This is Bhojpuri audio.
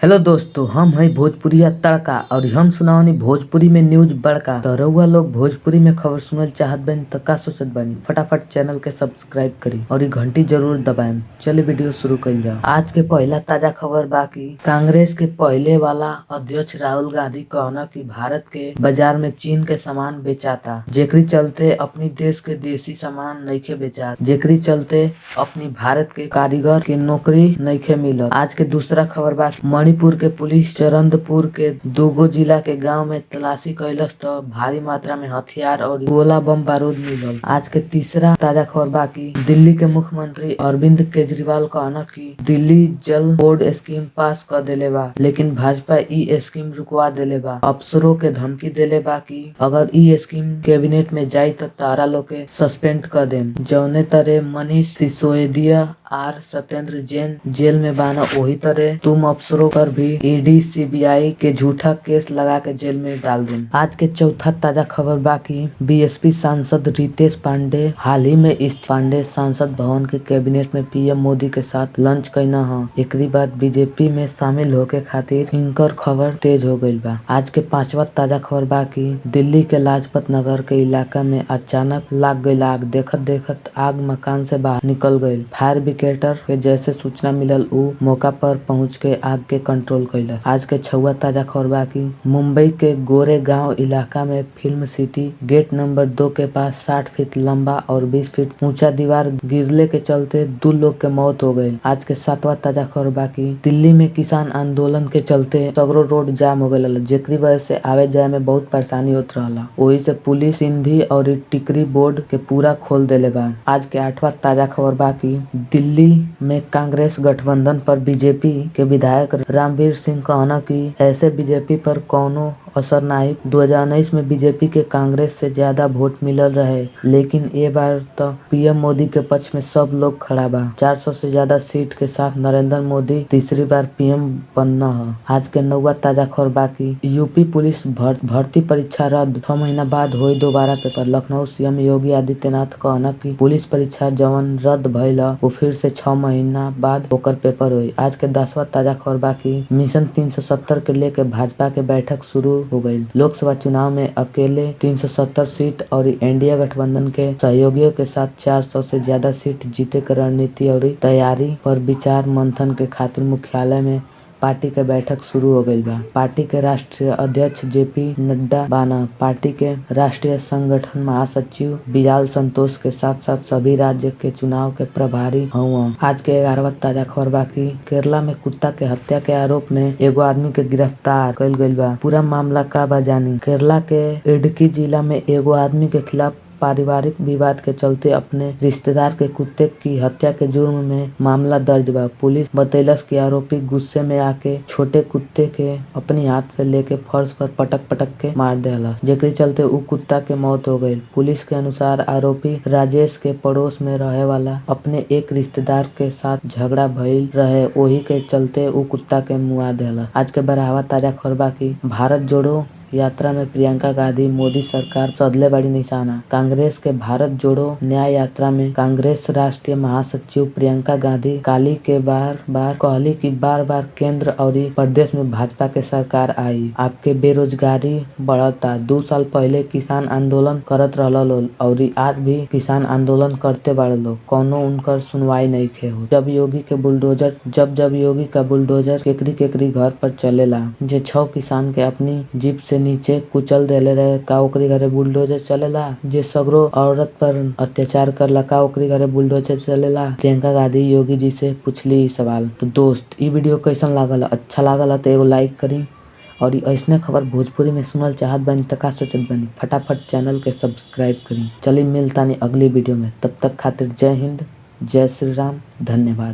हेलो दोस्तों, हम हैं भोजपुरिया तड़का और हम सुनावनी भोजपुरी में न्यूज बड़का। तो रउआ लोग भोजपुरी में खबर सुनल चाहत बानी तो का सोचत बानी, फटाफट चैनल के सब्सक्राइब करी और ये घंटी जरूर दबाएं। चलिए वीडियो शुरू कइल जाओ। आज के पहला ताजा खबर बाकी कांग्रेस के पहले वाला अध्यक्ष राहुल गांधी कहना कि भारत के बाजार में चीन के सामान बेचाता, जेकरी चलते अपनी देश के देसी सामान नइखे बेचात, जेकरी चलते अपनी भारत के कारीगर के नौकरी नइखे मिलत। आज के दूसरा खबर बा मणिपुर के पुलिस चरंदपुर के दूगो जिला के गांव में तलाशी कैलस तो भारी मात्रा में हथियार और गोला बम बारूद मिलल। आज के तीसरा ताजा खबर बा कि दिल्ली के मुख्यमंत्री अरविंद केजरीवाल कहना कि दिल्ली जल बोर्ड स्कीम पास कर देले बा, लेकिन भाजपा ई स्कीम रुकवा देले बा। अफसरों के धमकी देले बा कि अगर ई स्कीम कैबिनेट में जाई तो तारा लोग के सस्पेंड कर देम। जौने तरह मनीष सिसोदिया आर सत्येंद्र जैन जेल में बाना, वही तरह तुम अफसरों पर भी ईडी सीबीआई के झूठा केस लगा के जेल में डाल दें। आज के चौथा ताजा खबर बाकी बीएसपी सांसद रितेश पांडे हाल ही में इस पांडे सांसद भवन के कैबिनेट में पीएम मोदी के साथ लंच कैना है। एकरी बाद बीजेपी में शामिल होके खातिर इनकर खबर तेज हो गई बा। आज के पांचवा ताजा खबर बाकी दिल्ली के लाजपत नगर के इलाका में अचानक लाग गई आग। देखत देखत आग मकान से बाहर निकल गई। फायर ब्रिगेडर के जैसे सूचना मिलल उ मौका पर पहुंच के आग के कंट्रोल कैला। आज के छुआ ताजा खबर बाकी मुंबई के गोरेगांव इलाका में फिल्म सिटी गेट नंबर 2 के पास 60 फीट लंबा और 20 फीट ऊंचा दीवार गिरले के चलते 2 लोग के मौत हो गई। आज के सातवां ताजा खबर बाकी दिल्ली में किसान आंदोलन के चलते सगरो रोड जाम हो गई, जेकरी वजह से आवे जाए में बहुत परेशानी होत रहला। वही से पुलिस सिंधी और टिकरी बोर्ड के पूरा खोल देले बा। आज के 8वां ताजा खबर बाकी दिल्ली में कांग्रेस गठबंधन पर बीजेपी के विधायक रामवीर सिंह कहना कि ऐसे बीजेपी पर कौनो असर नहीं। 2019 में बीजेपी के कांग्रेस से ज्यादा वोट मिलल रहे, लेकिन ये बार तो पीएम मोदी के पक्ष में सब लोग खड़ा बा। 400 से ज्यादा सीट के साथ नरेंद्र मोदी तीसरी बार पीएम बनना है। आज के 9वां ताजा खबर बाकी यूपी पुलिस भर्ती परीक्षा रद्द, 6 महीना बाद हुई दोबारा पेपर। लखनऊ सीएम योगी आदित्यनाथ कहना कि पुलिस परीक्षा जवन रद्द भइल वो फिर से 6 महीना बाद होकर पेपर हुई। आज के 10वां ताजा खबर बाकी मिशन 370 के लेके भाजपा के बैठक शुरू हो गई। लोकसभा चुनाव में अकेले 370 सीट और एनडीए गठबंधन के सहयोगियों के साथ 400 से ज्यादा सीट जीते के रणनीति और तैयारी पर विचार मंथन के खातिर मुख्यालय में पार्टी के बैठक शुरू हो गई बा। पार्टी के राष्ट्रीय अध्यक्ष जेपी नड्डा बाना पार्टी के राष्ट्रीय संगठन महासचिव बिलाल संतोष के साथ साथ सभी राज्य के चुनाव के प्रभारी हुआ। आज के 11वां ताजा खबर बाकी केरला में कुत्ता के हत्या के आरोप में एगो आदमी के गिरफ्तार कइल गइल बा। पूरा मामला का बा जानी। केरला के इडुक्की जिला में एगो आदमी के खिलाफ पारिवारिक विवाद के चलते अपने रिश्तेदार के कुत्ते की हत्या के जुर्म में मामला दर्ज बा। पुलिस बतैलस कि आरोपी गुस्से में आके छोटे कुत्ते के अपने हाथ से लेके फर्श पर पटक पटक के मार देला, जेकरे चलते उ कुत्ता के मौत हो गई। पुलिस के अनुसार आरोपी राजेश के पड़ोस में रहे वाला अपने एक रिश्तेदार के साथ झगड़ा भइल रहे, वही के चलते उ कुत्ता के मुआ देला। आज के 12वां ताजा खबर बाकी भारत जोड़ो यात्रा में प्रियंका गांधी मोदी सरकार सदले बड़ी निशाना। कांग्रेस के भारत जोड़ो न्याय यात्रा में कांग्रेस राष्ट्रीय महासचिव प्रियंका गांधी काली के बार कहली कि बार बार केंद्र और प्रदेश में भाजपा के सरकार आई, आपके बेरोजगारी बढ़ता। 2 साल पहले किसान आंदोलन करत रहल और आज भी किसान आंदोलन करते बाड़े लोग, कौनो उनकर सुनवाई नहीं खे हो। जब योगी का बुलडोजर केकरी घर पर चलेला, जे 6 किसान के अपनी जीप से नीचे कुचल देले रहे, का ओकरी घरे बुलडोजर चलेला? जे सगरो औरत पर अत्याचार करला, का ओकरी घरे बुलडोजर चलेला? प्रियंका गांधी योगी जी से पूछली सवाल। तो दोस्त ई वीडियो कैसन लागल? अच्छा लागल तो एगो लाइक करी और ऐसने खबर भोजपुरी में सुनल चाहत बानी त का सोचत बानी, फटाफट चैनल के सब्सक्राइब करी। चली मिलतानी अगली वीडियो में, तब तक खातिर जय हिंद, जय श्री राम, धन्यवाद।